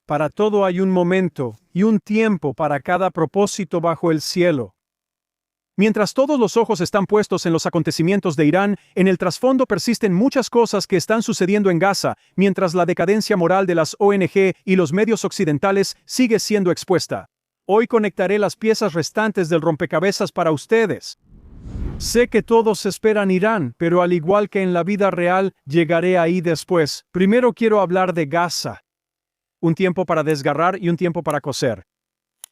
Para todo hay un momento y un tiempo para cada propósito bajo el cielo. Mientras todos los ojos están puestos en los acontecimientos de Irán, en el trasfondo persisten muchas cosas que están sucediendo en Gaza, mientras la decadencia moral de las ONG y los medios occidentales sigue siendo expuesta. Hoy conectaré las piezas restantes del rompecabezas para ustedes. Sé que todos esperan Irán, pero al igual que en la vida real, llegaré ahí después. Primero quiero hablar de Gaza. Un tiempo para desgarrar y un tiempo para coser.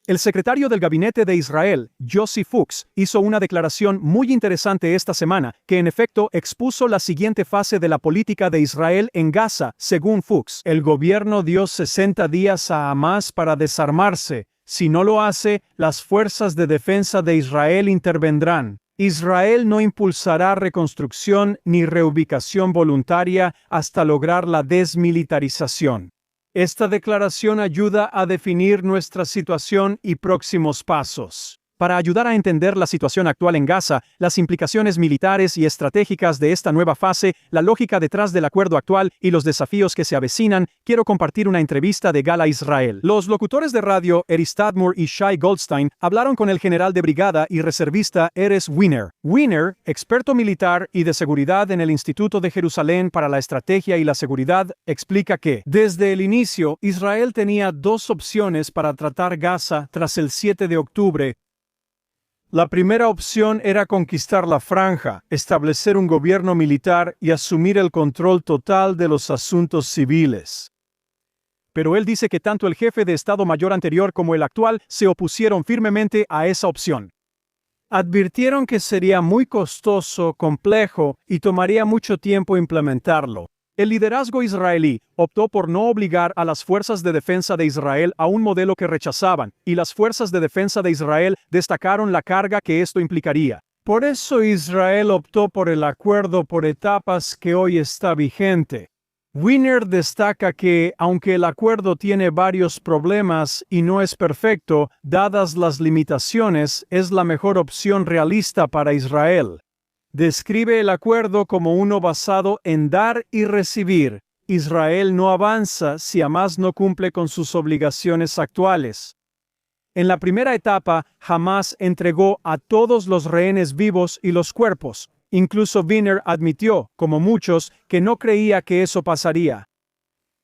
El secretario del Gabinete de Israel, Yossi Fuchs, hizo una declaración muy interesante esta semana, que en efecto expuso la siguiente fase de la política de Israel en Gaza. Según Fuchs, el gobierno dio 60 días a Hamás para desarmarse. Si no lo hace, las fuerzas de defensa de Israel intervendrán. Israel no impulsará reconstrucción ni reubicación voluntaria hasta lograr la desmilitarización. Esta declaración ayuda a definir nuestra situación y próximos pasos. Para ayudar a entender la situación actual en Gaza, las implicaciones militares y estratégicas de esta nueva fase, la lógica detrás del acuerdo actual y los desafíos que se avecinan, quiero compartir una entrevista de Gala Israel. Los locutores de radio Eri Stadmore y Shai Goldstein hablaron con el general de brigada y reservista Erez Weiner. Weiner, experto militar y de seguridad en el Instituto de Jerusalén para la Estrategia y la Seguridad, explica que, desde el inicio, Israel tenía dos opciones para tratar Gaza tras el 7 de octubre. La primera opción era conquistar la franja, establecer un gobierno militar y asumir el control total de los asuntos civiles. Pero él dice que tanto el jefe de Estado Mayor anterior como el actual se opusieron firmemente a esa opción. Advirtieron que sería muy costoso, complejo y tomaría mucho tiempo implementarlo. El liderazgo israelí optó por no obligar a las fuerzas de defensa de Israel a un modelo que rechazaban, y las fuerzas de defensa de Israel destacaron la carga que esto implicaría. Por eso Israel optó por el acuerdo por etapas que hoy está vigente. Weiner destaca que, aunque el acuerdo tiene varios problemas y no es perfecto, dadas las limitaciones, es la mejor opción realista para Israel. Describe el acuerdo como uno basado en dar y recibir. Israel no avanza si Hamás no cumple con sus obligaciones actuales. En la primera etapa, Hamás entregó a todos los rehenes vivos y los cuerpos. Incluso Weiner admitió, como muchos, que no creía que eso pasaría.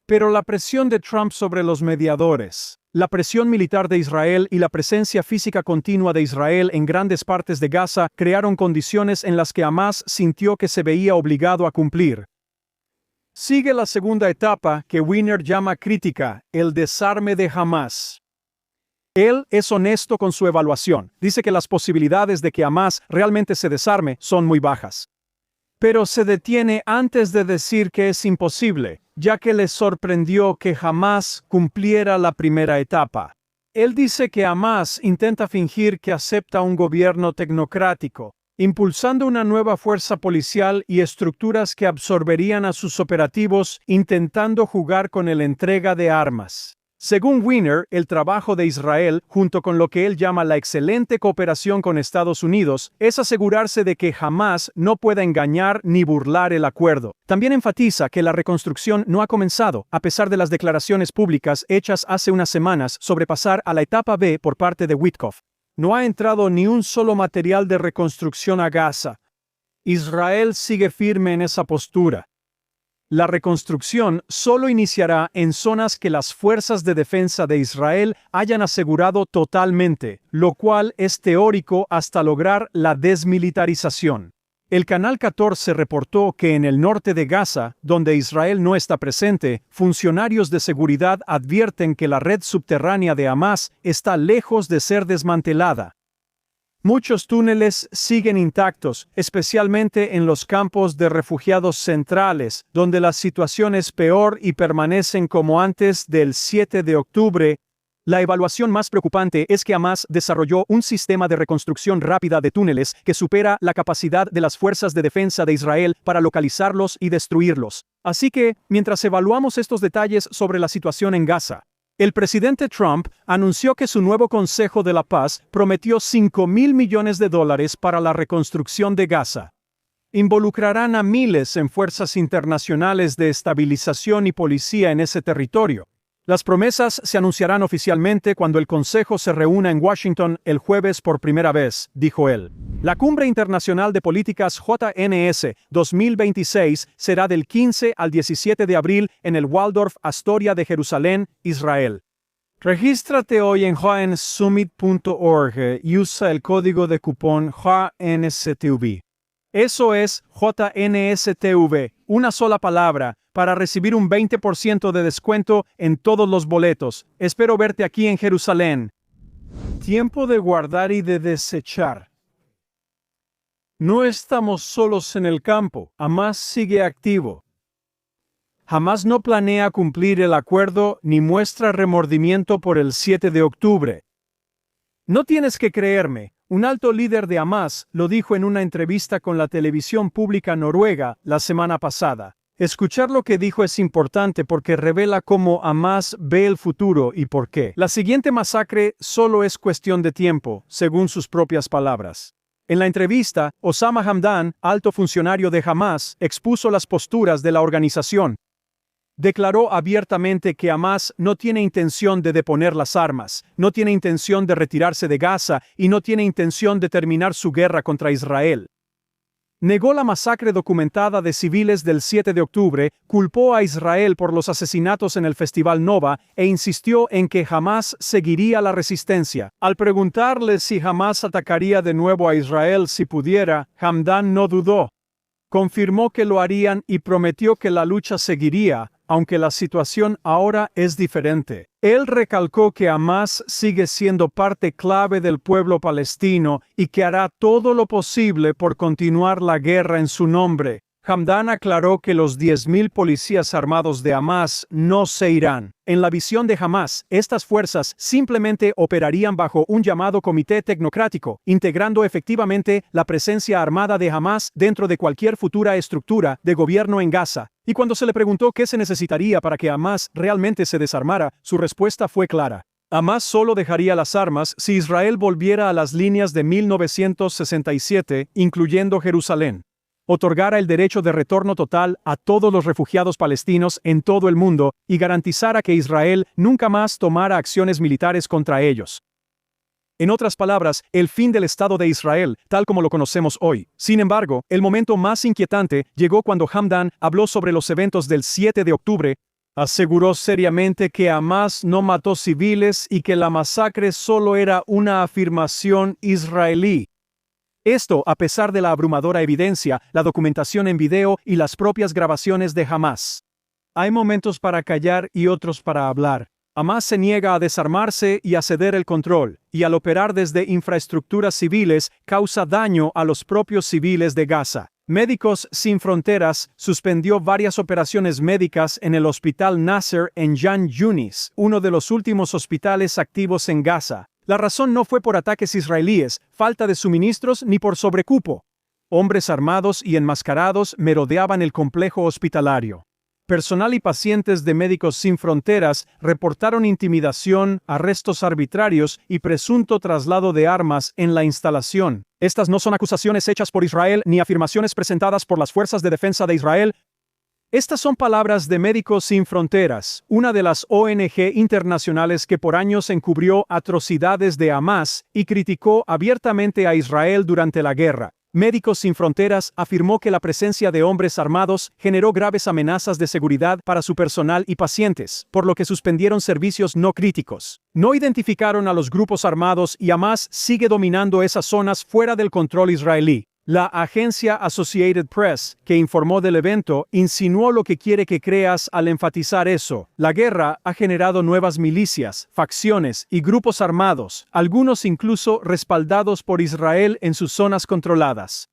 Pero la presión de Trump sobre los mediadores, la presión militar de Israel y la presencia física continua de Israel en grandes partes de Gaza crearon condiciones en las que Hamás sintió que se veía obligado a cumplir. Sigue la segunda etapa que Weiner llama crítica, el desarme de Hamás. Él es honesto con su evaluación. Dice que las posibilidades de que Hamás realmente se desarme son muy bajas. Pero se detiene antes de decir que es imposible, ya que le sorprendió que Hamás cumpliera la primera etapa. Él dice que Hamás intenta fingir que acepta un gobierno tecnocrático, impulsando una nueva fuerza policial y estructuras que absorberían a sus operativos, intentando jugar con la entrega de armas. Según Weiner, el trabajo de Israel, junto con lo que él llama la excelente cooperación con Estados Unidos, es asegurarse de que Hamás no pueda engañar ni burlar el acuerdo. También enfatiza que la reconstrucción no ha comenzado, a pesar de las declaraciones públicas hechas hace unas semanas sobre pasar a la etapa B por parte de Witkoff. No ha entrado ni un solo material de reconstrucción a Gaza. Israel sigue firme en esa postura. La reconstrucción solo iniciará en zonas que las fuerzas de defensa de Israel hayan asegurado totalmente, lo cual es teórico hasta lograr la desmilitarización. El Canal 14 reportó que en el norte de Gaza, donde Israel no está presente, funcionarios de seguridad advierten que la red subterránea de Hamás está lejos de ser desmantelada. Muchos túneles siguen intactos, especialmente en los campos de refugiados centrales, donde la situación es peor y permanecen como antes del 7 de octubre. La evaluación más preocupante es que Hamás desarrolló un sistema de reconstrucción rápida de túneles que supera la capacidad de las fuerzas de defensa de Israel para localizarlos y destruirlos. Así que, mientras evaluamos estos detalles sobre la situación en Gaza, el presidente Trump anunció que su nuevo Consejo de la Paz prometió $5,000 millones para la reconstrucción de Gaza. Involucrarán a miles en fuerzas internacionales de estabilización y policía en ese territorio. Las promesas se anunciarán oficialmente cuando el Consejo se reúna en Washington el jueves por primera vez, dijo él. La Cumbre Internacional de Políticas JNS 2026 será del 15 al 17 de abril en el Waldorf Astoria de Jerusalén, Israel. Regístrate hoy en jnsummit.org y usa el código de cupón JNSTV. Eso es JNSTV, una sola palabra, para recibir un 20% de descuento en todos los boletos. Espero verte aquí en Jerusalén. Tiempo de guardar y de desechar. No estamos solos en el campo. Hamás sigue activo. Hamás no planea cumplir el acuerdo ni muestra remordimiento por el 7 de octubre. No tienes que creerme. Un alto líder de Hamás lo dijo en una entrevista con la televisión pública noruega la semana pasada. Escuchar lo que dijo es importante porque revela cómo Hamás ve el futuro y por qué. La siguiente masacre solo es cuestión de tiempo, según sus propias palabras. En la entrevista, Osama Hamdan, alto funcionario de Hamás, expuso las posturas de la organización. Declaró abiertamente que Hamás no tiene intención de deponer las armas, no tiene intención de retirarse de Gaza y no tiene intención de terminar su guerra contra Israel. Negó la masacre documentada de civiles del 7 de octubre, culpó a Israel por los asesinatos en el Festival Nova e insistió en que Hamás seguiría la resistencia. Al preguntarle si Hamás atacaría de nuevo a Israel si pudiera, Hamdan no dudó. Confirmó que lo harían y prometió que la lucha seguiría, aunque la situación ahora es diferente. Él recalcó que Hamás sigue siendo parte clave del pueblo palestino y que hará todo lo posible por continuar la guerra en su nombre. Hamdan aclaró que los 10.000 policías armados de Hamás no se irán. En la visión de Hamás, estas fuerzas simplemente operarían bajo un llamado comité tecnocrático, integrando efectivamente la presencia armada de Hamás dentro de cualquier futura estructura de gobierno en Gaza. Y cuando se le preguntó qué se necesitaría para que Hamás realmente se desarmara, su respuesta fue clara. Hamás solo dejaría las armas si Israel volviera a las líneas de 1967, incluyendo Jerusalén. Otorgara el derecho de retorno total a todos los refugiados palestinos en todo el mundo y garantizara que Israel nunca más tomara acciones militares contra ellos. En otras palabras, el fin del Estado de Israel, tal como lo conocemos hoy. Sin embargo, el momento más inquietante llegó cuando Hamdan habló sobre los eventos del 7 de octubre. Aseguró seriamente que Hamás no mató civiles y que la masacre solo era una afirmación israelí. Esto a pesar de la abrumadora evidencia, la documentación en video y las propias grabaciones de Hamás. Hay momentos para callar y otros para hablar. Hamás se niega a desarmarse y a ceder el control, y al operar desde infraestructuras civiles causa daño a los propios civiles de Gaza. Médicos Sin Fronteras suspendió varias operaciones médicas en el Hospital Nasser en Jan Yunis, uno de los últimos hospitales activos en Gaza. La razón no fue por ataques israelíes, falta de suministros ni por sobrecupo. Hombres armados y enmascarados merodeaban el complejo hospitalario. Personal y pacientes de Médicos Sin Fronteras reportaron intimidación, arrestos arbitrarios y presunto traslado de armas en la instalación. Estas no son acusaciones hechas por Israel ni afirmaciones presentadas por las Fuerzas de Defensa de Israel. Estas son palabras de Médicos Sin Fronteras, una de las ONG internacionales que por años encubrió atrocidades de Hamás y criticó abiertamente a Israel durante la guerra. Médicos Sin Fronteras afirmó que la presencia de hombres armados generó graves amenazas de seguridad para su personal y pacientes, por lo que suspendieron servicios no críticos. No identificaron a los grupos armados y Hamás sigue dominando esas zonas fuera del control israelí. La agencia Associated Press, que informó del evento, insinuó lo que quiere que creas al enfatizar eso. La guerra ha generado nuevas milicias, facciones y grupos armados, algunos incluso respaldados por Israel en sus zonas controladas.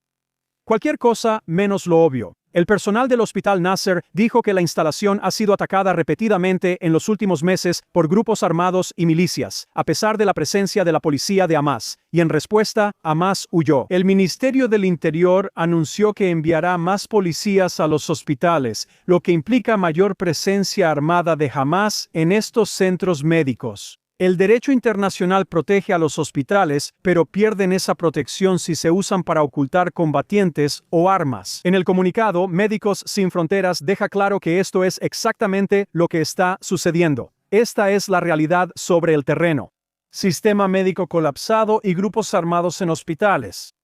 Cualquier cosa menos lo obvio. El personal del Hospital Nasser dijo que la instalación ha sido atacada repetidamente en los últimos meses por grupos armados y milicias, a pesar de la presencia de la policía de Hamás, y en respuesta, Hamás huyó. El Ministerio del Interior anunció que enviará más policías a los hospitales, lo que implica mayor presencia armada de Hamás en estos centros médicos. El derecho internacional protege a los hospitales, pero pierden esa protección si se usan para ocultar combatientes o armas. En el comunicado, Médicos Sin Fronteras deja claro que esto es exactamente lo que está sucediendo. Esta es la realidad sobre el terreno. Sistema médico colapsado y grupos armados en hospitales.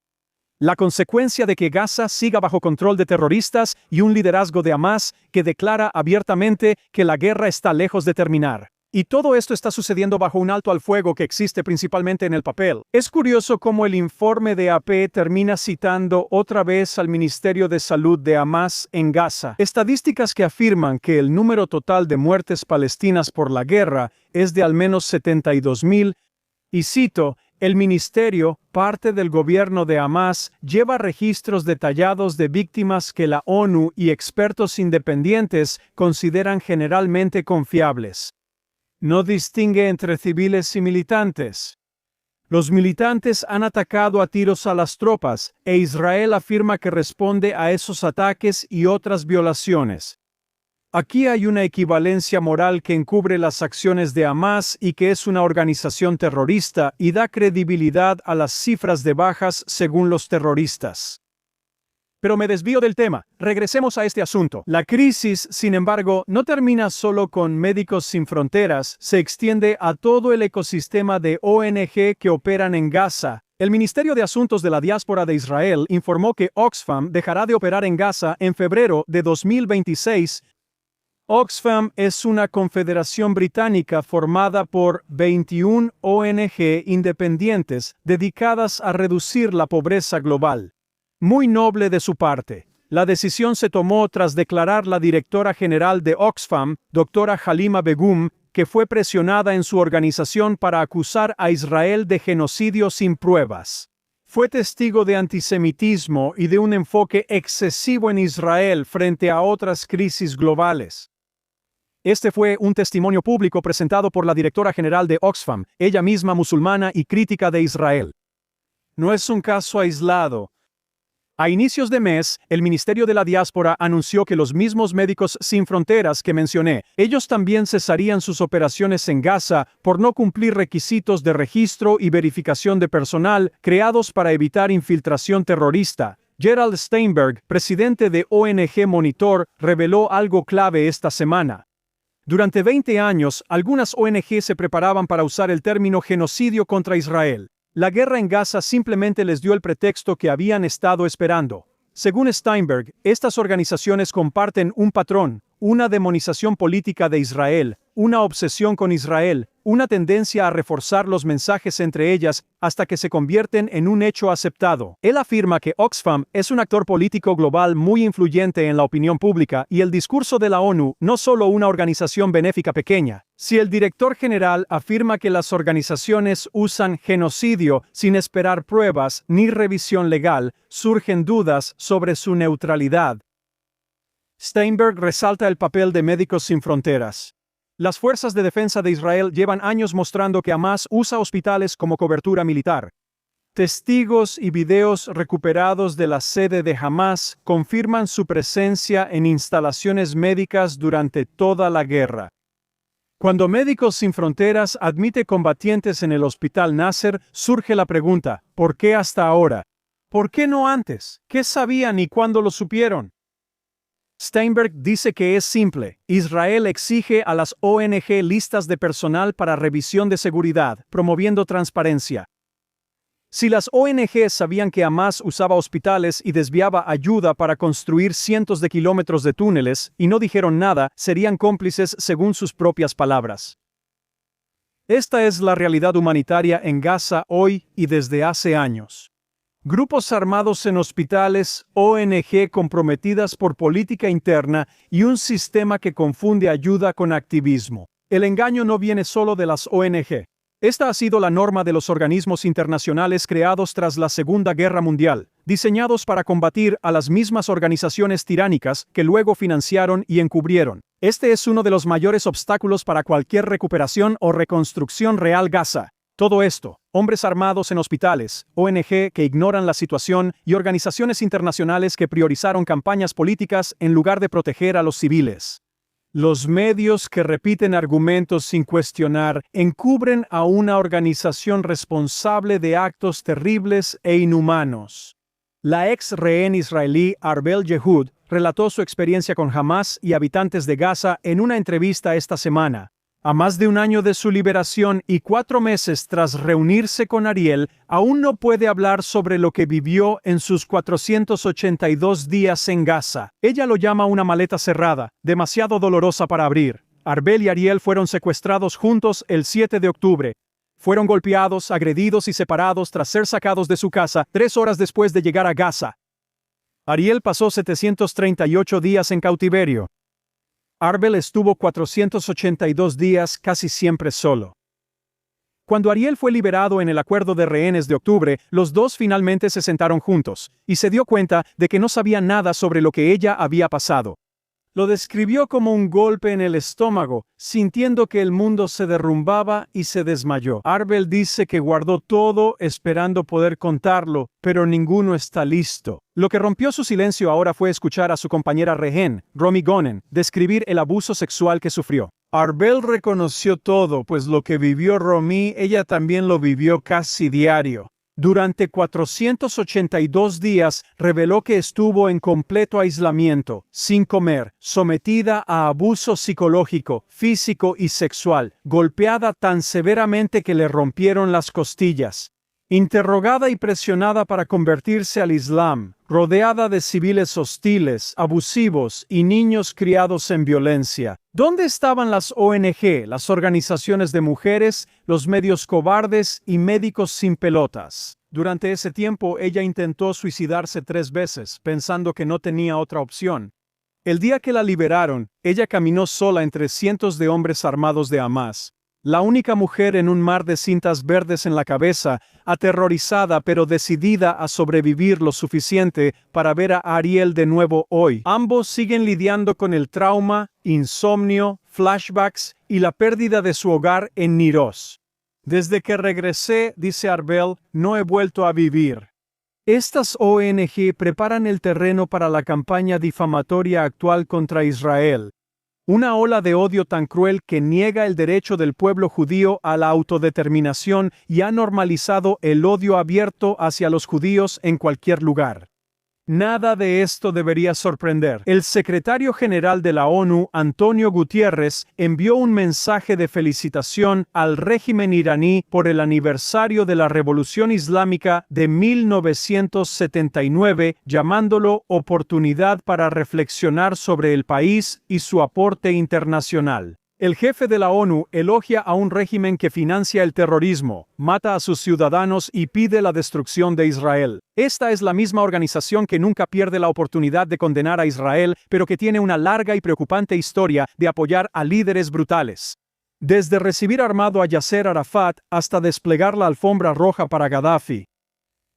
La consecuencia de que Gaza siga bajo control de terroristas y un liderazgo de Hamás que declara abiertamente que la guerra está lejos de terminar. Y todo esto está sucediendo bajo un alto al fuego que existe principalmente en el papel. Es curioso cómo el informe de AP termina citando otra vez al Ministerio de Salud de Hamás en Gaza. Estadísticas que afirman que el número total de muertes palestinas por la guerra es de al menos 72,000. Y cito, el ministerio, parte del gobierno de Hamás, lleva registros detallados de víctimas que la ONU y expertos independientes consideran generalmente confiables. No distingue entre civiles y militantes. Los militantes han atacado a tiros a las tropas, e Israel afirma que responde a esos ataques y otras violaciones. Aquí hay una equivalencia moral que encubre las acciones de Hamás y que es una organización terrorista y da credibilidad a las cifras de bajas según los terroristas. Pero me desvío del tema. Regresemos a este asunto. La crisis, sin embargo, no termina solo con Médicos Sin Fronteras, se extiende a todo el ecosistema de ONG que operan en Gaza. El Ministerio de Asuntos de la Diáspora de Israel informó que Oxfam dejará de operar en Gaza en febrero de 2026. Oxfam es una confederación británica formada por 21 ONG independientes dedicadas a reducir la pobreza global. Muy noble de su parte. La decisión se tomó tras declarar la directora general de Oxfam, doctora Halima Begum, que fue presionada en su organización para acusar a Israel de genocidio sin pruebas. Fue testigo de antisemitismo y de un enfoque excesivo en Israel frente a otras crisis globales. Este fue un testimonio público presentado por la directora general de Oxfam, ella misma musulmana y crítica de Israel. No es un caso aislado. A inicios de mes, el Ministerio de la Diáspora anunció que los mismos Médicos Sin Fronteras que mencioné, ellos también cesarían sus operaciones en Gaza por no cumplir requisitos de registro y verificación de personal creados para evitar infiltración terrorista. Gerald Steinberg, presidente de ONG Monitor, reveló algo clave esta semana. Durante 20 años, algunas ONG se preparaban para usar el término genocidio contra Israel. La guerra en Gaza simplemente les dio el pretexto que habían estado esperando. Según Steinberg, estas organizaciones comparten un patrón, una demonización política de Israel, una obsesión con Israel, una tendencia a reforzar los mensajes entre ellas hasta que se convierten en un hecho aceptado. Él afirma que Oxfam es un actor político global muy influyente en la opinión pública y el discurso de la ONU, no solo una organización benéfica pequeña. Si el director general afirma que las organizaciones usan genocidio sin esperar pruebas ni revisión legal, surgen dudas sobre su neutralidad. Steinberg resalta el papel de Médicos Sin Fronteras. Las fuerzas de defensa de Israel llevan años mostrando que Hamás usa hospitales como cobertura militar. Testigos y videos recuperados de la sede de Hamás confirman su presencia en instalaciones médicas durante toda la guerra. Cuando Médicos Sin Fronteras admite combatientes en el Hospital Nasser, surge la pregunta, ¿por qué hasta ahora? ¿Por qué no antes? ¿Qué sabían y cuándo lo supieron? Steinberg dice que es simple. Israel exige a las ONG listas de personal para revisión de seguridad, promoviendo transparencia. Si las ONG sabían que Hamás usaba hospitales y desviaba ayuda para construir cientos de kilómetros de túneles, y no dijeron nada, serían cómplices según sus propias palabras. Esta es la realidad humanitaria en Gaza hoy y desde hace años. Grupos armados en hospitales, ONG comprometidas por política interna y un sistema que confunde ayuda con activismo. El engaño no viene solo de las ONG. Esta ha sido la norma de los organismos internacionales creados tras la Segunda Guerra Mundial, diseñados para combatir a las mismas organizaciones tiránicas que luego financiaron y encubrieron. Este es uno de los mayores obstáculos para cualquier recuperación o reconstrucción real Gaza. Todo esto, hombres armados en hospitales, ONG que ignoran la situación y organizaciones internacionales que priorizaron campañas políticas en lugar de proteger a los civiles. Los medios que repiten argumentos sin cuestionar encubren a una organización responsable de actos terribles e inhumanos. La ex rehén israelí Arbel Yehud relató su experiencia con Hamás y habitantes de Gaza en una entrevista esta semana. A más de un año de su liberación y 4 meses tras reunirse con Ariel, aún no puede hablar sobre lo que vivió en sus 482 días en Gaza. Ella lo llama una maleta cerrada, demasiado dolorosa para abrir. Arbel y Ariel fueron secuestrados juntos el 7 de octubre. Fueron golpeados, agredidos y separados tras ser sacados de su casa 3 horas después de llegar a Gaza. Ariel pasó 738 días en cautiverio. Arbel estuvo 482 días casi siempre solo. Cuando Ariel fue liberado en el acuerdo de rehenes de octubre, los dos finalmente se sentaron juntos, y se dio cuenta de que no sabía nada sobre lo que ella había pasado. Lo describió como un golpe en el estómago, sintiendo que el mundo se derrumbaba y se desmayó. Arbel dice que guardó todo esperando poder contarlo, pero ninguno está listo. Lo que rompió su silencio ahora fue escuchar a su compañera rehén, Romy Gonen, describir el abuso sexual que sufrió. Arbel reconoció todo, pues lo que vivió Romy, ella también lo vivió casi diario. Durante 482 días reveló que estuvo en completo aislamiento, sin comer, sometida a abuso psicológico, físico y sexual, golpeada tan severamente que le rompieron las costillas. Interrogada y presionada para convertirse al Islam, rodeada de civiles hostiles, abusivos y niños criados en violencia. ¿Dónde estaban las ONG, las organizaciones de mujeres, los medios cobardes y médicos sin pelotas? Durante ese tiempo ella intentó suicidarse 3 veces, pensando que no tenía otra opción. El día que la liberaron, ella caminó sola entre cientos de hombres armados de Hamás. La única mujer en un mar de cintas verdes en la cabeza, aterrorizada pero decidida a sobrevivir lo suficiente para ver a Ariel de nuevo hoy. Ambos siguen lidiando con el trauma, insomnio, flashbacks y la pérdida de su hogar en Niroz. Desde que regresé, dice Arbel, no he vuelto a vivir. Estas ONG preparan el terreno para la campaña difamatoria actual contra Israel. Una ola de odio tan cruel que niega el derecho del pueblo judío a la autodeterminación y ha normalizado el odio abierto hacia los judíos en cualquier lugar. Nada de esto debería sorprender. El secretario general de la ONU, Antonio Gutiérrez, envió un mensaje de felicitación al régimen iraní por el aniversario de la Revolución Islámica de 1979, llamándolo oportunidad para reflexionar sobre el país y su aporte internacional. El jefe de la ONU elogia a un régimen que financia el terrorismo, mata a sus ciudadanos y pide la destrucción de Israel. Esta es la misma organización que nunca pierde la oportunidad de condenar a Israel, pero que tiene una larga y preocupante historia de apoyar a líderes brutales. Desde recibir armado a Yasser Arafat hasta desplegar la alfombra roja para Gaddafi.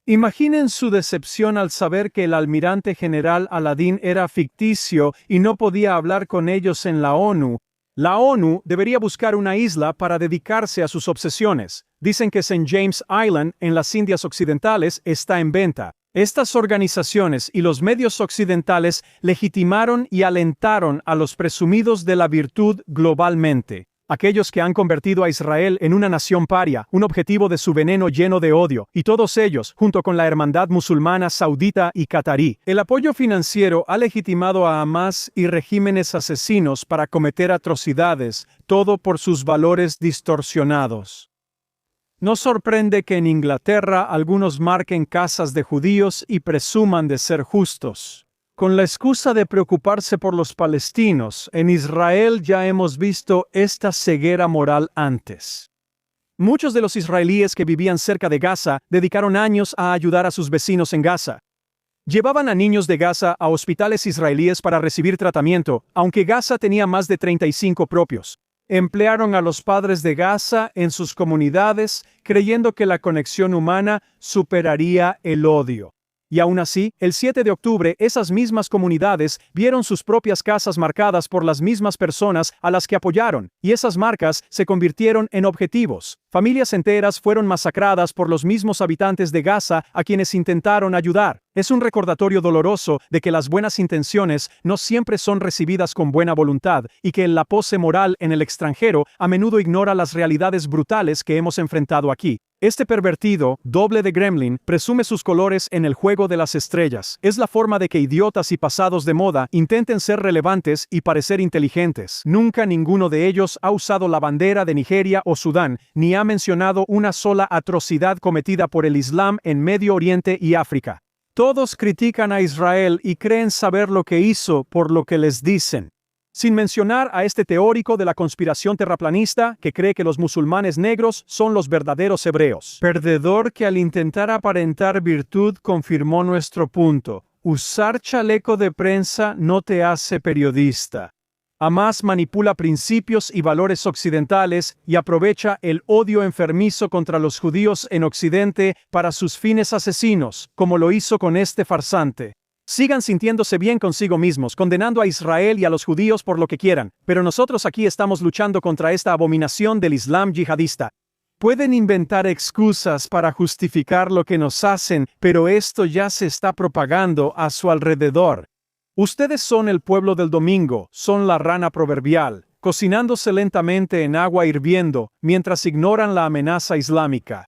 Imaginen su decepción al saber que el almirante general Aladín era ficticio y no podía hablar con ellos en la ONU. La ONU debería buscar una isla para dedicarse a sus obsesiones. Dicen que St. James Island, en las Indias Occidentales, está en venta. Estas organizaciones y los medios occidentales legitimaron y alentaron a los presumidos de la virtud globalmente. Aquellos que han convertido a Israel en una nación paria, un objetivo de su veneno lleno de odio, y todos ellos, junto con la hermandad musulmana saudita y catarí. El apoyo financiero ha legitimado a Hamás y regímenes asesinos para cometer atrocidades, todo por sus valores distorsionados. No sorprende que en Inglaterra algunos marquen casas de judíos y presuman de ser justos. Con la excusa de preocuparse por los palestinos, en Israel ya hemos visto esta ceguera moral antes. Muchos de los israelíes que vivían cerca de Gaza dedicaron años a ayudar a sus vecinos en Gaza. Llevaban a niños de Gaza a hospitales israelíes para recibir tratamiento, aunque Gaza tenía más de 35 propios. Emplearon a los padres de Gaza en sus comunidades, creyendo que la conexión humana superaría el odio. Y aún así, el 7 de octubre, esas mismas comunidades vieron sus propias casas marcadas por las mismas personas a las que apoyaron, y esas marcas se convirtieron en objetivos. Familias enteras fueron masacradas por los mismos habitantes de Gaza a quienes intentaron ayudar. Es un recordatorio doloroso de que las buenas intenciones no siempre son recibidas con buena voluntad y que la pose moral en el extranjero a menudo ignora las realidades brutales que hemos enfrentado aquí. Este pervertido, doble de Gremlin, presume sus colores en el juego de las estrellas. Es la forma de que idiotas y pasados de moda intenten ser relevantes y parecer inteligentes. Nunca ninguno de ellos ha usado la bandera de Nigeria o Sudán, ni ha mencionado una sola atrocidad cometida por el Islam en Medio Oriente y África. Todos critican a Israel y creen saber lo que hizo por lo que les dicen. Sin mencionar a este teórico de la conspiración terraplanista que cree que los musulmanes negros son los verdaderos hebreos. Perdedor que al intentar aparentar virtud confirmó nuestro punto. Usar chaleco de prensa no te hace periodista. Hamas manipula principios y valores occidentales y aprovecha el odio enfermizo contra los judíos en Occidente para sus fines asesinos, como lo hizo con este farsante. Sigan sintiéndose bien consigo mismos, condenando a Israel y a los judíos por lo que quieran, pero nosotros aquí estamos luchando contra esta abominación del Islam yihadista. Pueden inventar excusas para justificar lo que nos hacen, pero esto ya se está propagando a su alrededor. Ustedes son el pueblo del domingo, son la rana proverbial, cocinándose lentamente en agua hirviendo, mientras ignoran la amenaza islámica.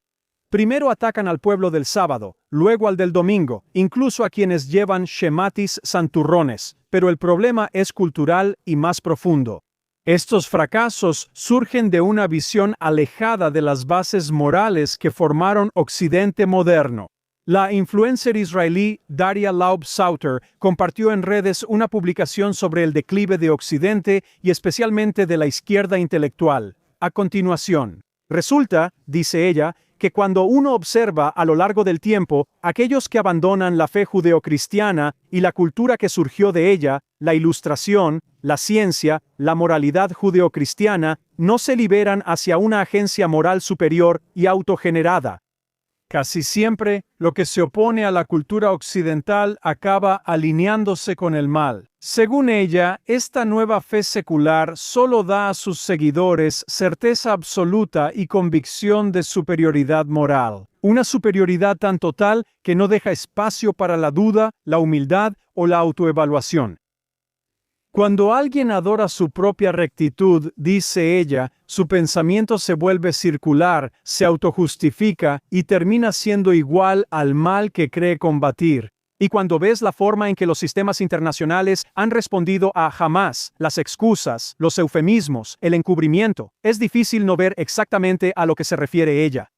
Primero atacan al pueblo del sábado, luego al del domingo, incluso a quienes llevan shematis santurrones, pero el problema es cultural y más profundo. Estos fracasos surgen de una visión alejada de las bases morales que formaron Occidente moderno. La influencer israelí Daria Laub Sauter compartió en redes una publicación sobre el declive de Occidente y especialmente de la izquierda intelectual. A continuación, resulta, dice ella, que cuando uno observa a lo largo del tiempo, aquellos que abandonan la fe judeocristiana y la cultura que surgió de ella, la ilustración, la ciencia, la moralidad judeocristiana, no se liberan hacia una agencia moral superior y autogenerada. Casi siempre, lo que se opone a la cultura occidental acaba alineándose con el mal. Según ella, esta nueva fe secular solo da a sus seguidores certeza absoluta y convicción de superioridad moral. Una superioridad tan total que no deja espacio para la duda, la humildad o la autoevaluación. Cuando alguien adora su propia rectitud, dice ella, su pensamiento se vuelve circular, se autojustifica y termina siendo igual al mal que cree combatir. Y cuando ves la forma en que los sistemas internacionales han respondido a Hamas, las excusas, los eufemismos, el encubrimiento, es difícil no ver exactamente a lo que se refiere ella.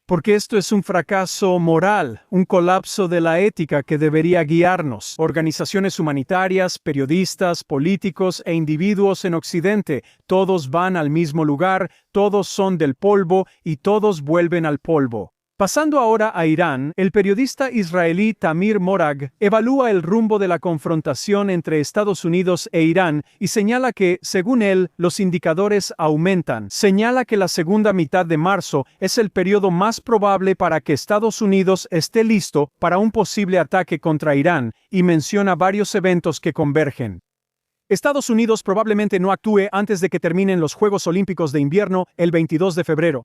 Porque esto es un fracaso moral, un colapso de la ética que debería guiarnos. Organizaciones humanitarias, periodistas, políticos e individuos en Occidente, todos van al mismo lugar, todos son del polvo y todos vuelven al polvo. Pasando ahora a Irán, el periodista israelí Tamir Morag evalúa el rumbo de la confrontación entre Estados Unidos e Irán y señala que, según él, los indicadores aumentan. Señala que la segunda mitad de marzo es el periodo más probable para que Estados Unidos esté listo para un posible ataque contra Irán y menciona varios eventos que convergen. Estados Unidos probablemente no actúe antes de que terminen los Juegos Olímpicos de Invierno el 22 de febrero.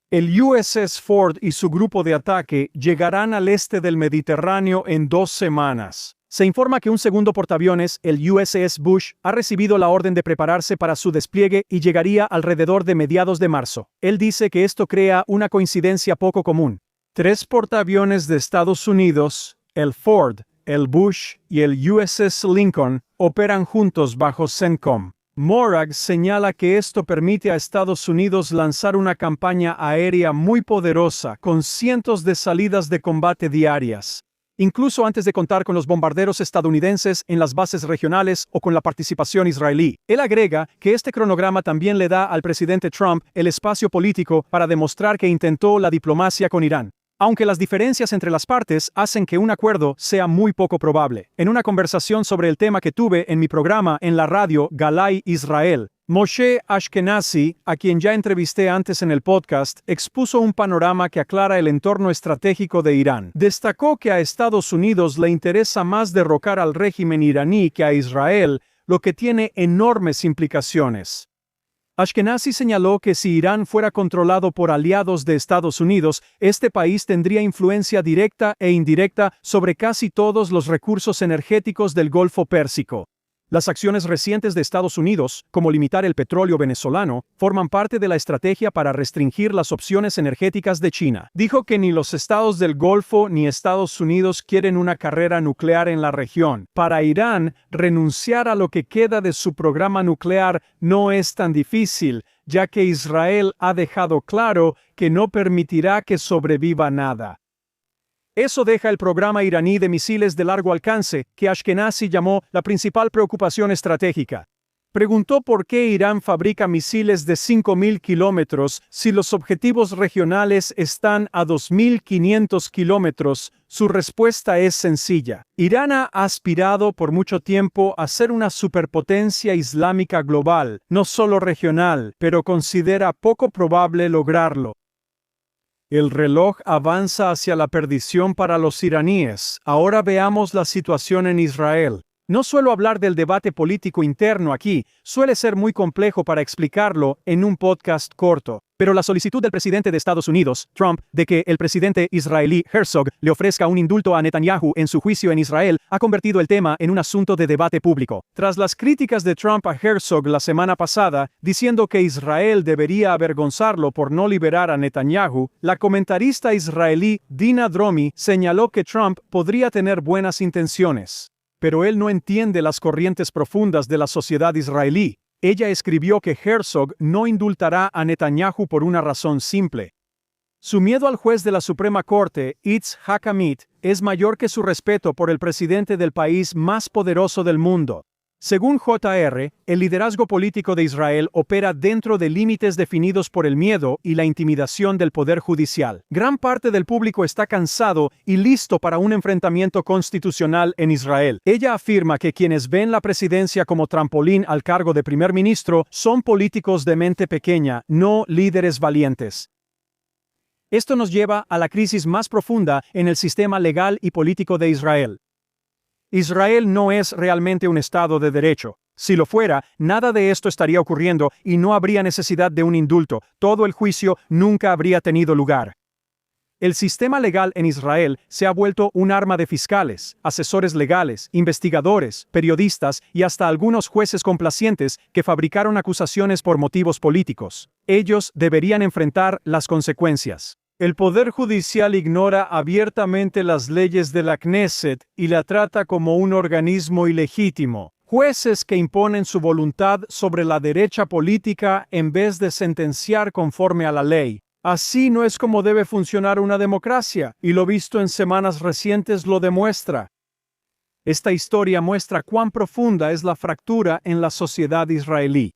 El USS Ford y su grupo de ataque llegarán al este del Mediterráneo en 2 semanas. Se informa que un segundo portaaviones, el USS Bush, ha recibido la orden de prepararse para su despliegue y llegaría alrededor de mediados de marzo. Él dice que esto crea una coincidencia poco común. 3 portaaviones de Estados Unidos, el Ford, el Bush y el USS Lincoln, operan juntos bajo CENTCOM. Morag señala que esto permite a Estados Unidos lanzar una campaña aérea muy poderosa, con cientos de salidas de combate diarias, incluso antes de contar con los bombarderos estadounidenses en las bases regionales o con la participación israelí. Él agrega que este cronograma también le da al presidente Trump el espacio político para demostrar que intentó la diplomacia con Irán. Aunque las diferencias entre las partes hacen que un acuerdo sea muy poco probable. En una conversación sobre el tema que tuve en mi programa en la radio Galai Israel, Moshe Ashkenazi, a quien ya entrevisté antes en el podcast, expuso un panorama que aclara el entorno estratégico de Irán. Destacó que a Estados Unidos le interesa más derrocar al régimen iraní que a Israel, lo que tiene enormes implicaciones. Ashkenazi señaló que si Irán fuera controlado por aliados de Estados Unidos, este país tendría influencia directa e indirecta sobre casi todos los recursos energéticos del Golfo Pérsico. Las acciones recientes de Estados Unidos, como limitar el petróleo venezolano, forman parte de la estrategia para restringir las opciones energéticas de China. Dijo que ni los estados del Golfo ni Estados Unidos quieren una carrera nuclear en la región. Para Irán, renunciar a lo que queda de su programa nuclear no es tan difícil, ya que Israel ha dejado claro que no permitirá que sobreviva nada. Eso deja el programa iraní de misiles de largo alcance, que Ashkenazi llamó la principal preocupación estratégica. Preguntó por qué Irán fabrica misiles de 5.000 kilómetros si los objetivos regionales están a 2.500 kilómetros. Su respuesta es sencilla. Irán ha aspirado por mucho tiempo a ser una superpotencia islámica global, no solo regional, pero considera poco probable lograrlo. El reloj avanza hacia la perdición para los iraníes. Ahora veamos la situación en Israel. No suelo hablar del debate político interno aquí, suele ser muy complejo para explicarlo en un podcast corto. Pero la solicitud del presidente de Estados Unidos, Trump, de que el presidente israelí Herzog le ofrezca un indulto a Netanyahu en su juicio en Israel, ha convertido el tema en un asunto de debate público. Tras las críticas de Trump a Herzog la semana pasada, diciendo que Israel debería avergonzarlo por no liberar a Netanyahu, la comentarista israelí Dina Dromi señaló que Trump podría tener buenas intenciones. Pero él no entiende las corrientes profundas de la sociedad israelí. Ella escribió que Herzog no indultará a Netanyahu por una razón simple. Su miedo al juez de la Suprema Corte, Yitzhak Amit, es mayor que su respeto por el presidente del país más poderoso del mundo. Según JR, el liderazgo político de Israel opera dentro de límites definidos por el miedo y la intimidación del poder judicial. Gran parte del público está cansado y listo para un enfrentamiento constitucional en Israel. Ella afirma que quienes ven la presidencia como trampolín al cargo de primer ministro son políticos de mente pequeña, no líderes valientes. Esto nos lleva a la crisis más profunda en el sistema legal y político de Israel. Israel no es realmente un Estado de derecho. Si lo fuera, nada de esto estaría ocurriendo y no habría necesidad de un indulto. Todo el juicio nunca habría tenido lugar. El sistema legal en Israel se ha vuelto un arma de fiscales, asesores legales, investigadores, periodistas y hasta algunos jueces complacientes que fabricaron acusaciones por motivos políticos. Ellos deberían enfrentar las consecuencias. El Poder Judicial ignora abiertamente las leyes de la Knesset y la trata como un organismo ilegítimo. Jueces que imponen su voluntad sobre la derecha política en vez de sentenciar conforme a la ley. Así no es como debe funcionar una democracia, y lo visto en semanas recientes lo demuestra. Esta historia muestra cuán profunda es la fractura en la sociedad israelí.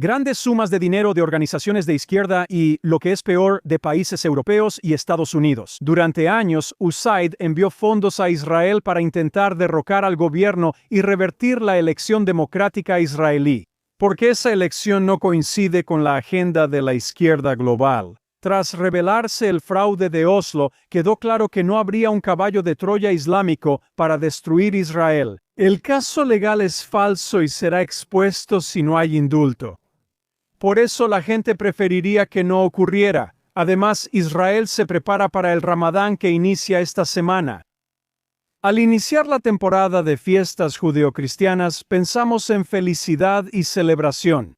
Grandes sumas de dinero de organizaciones de izquierda y, lo que es peor, de países europeos y Estados Unidos. Durante años, USAID envió fondos a Israel para intentar derrocar al gobierno y revertir la elección democrática israelí. Porque esa elección no coincide con la agenda de la izquierda global. Tras revelarse el fraude de Oslo, quedó claro que no habría un caballo de Troya islámico para destruir Israel. El caso legal es falso y será expuesto si no hay indulto. Por eso la gente preferiría que no ocurriera. Además, Israel se prepara para el Ramadán que inicia esta semana. Al iniciar la temporada de fiestas judeocristianas, pensamos en felicidad y celebración.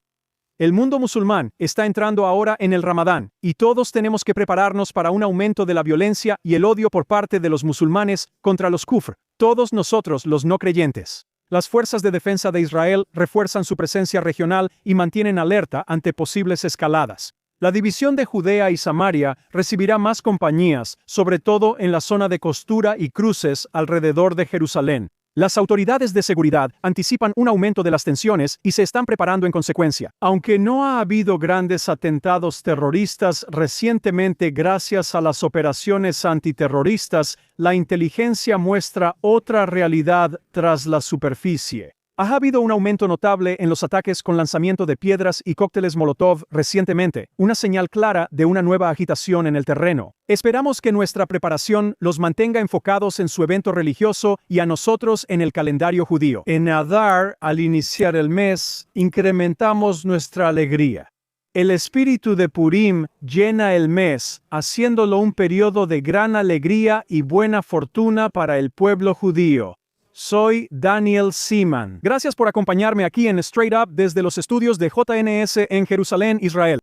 El mundo musulmán está entrando ahora en el Ramadán, y todos tenemos que prepararnos para un aumento de la violencia y el odio por parte de los musulmanes contra los kufr, todos nosotros los no creyentes. Las fuerzas de defensa de Israel refuerzan su presencia regional y mantienen alerta ante posibles escaladas. La división de Judea y Samaria recibirá más compañías, sobre todo en la zona de costura y cruces alrededor de Jerusalén. Las autoridades de seguridad anticipan un aumento de las tensiones y se están preparando en consecuencia. Aunque no ha habido grandes atentados terroristas recientemente gracias a las operaciones antiterroristas, la inteligencia muestra otra realidad tras la superficie. Ha habido un aumento notable en los ataques con lanzamiento de piedras y cócteles Molotov recientemente, una señal clara de una nueva agitación en el terreno. Esperamos que nuestra preparación los mantenga enfocados en su evento religioso y a nosotros en el calendario judío. En Adar, al iniciar el mes, incrementamos nuestra alegría. El espíritu de Purim llena el mes, haciéndolo un periodo de gran alegría y buena fortuna para el pueblo judío. Soy Daniel Seaman. Gracias por acompañarme aquí en Straight Up desde los estudios de JNS en Jerusalén, Israel.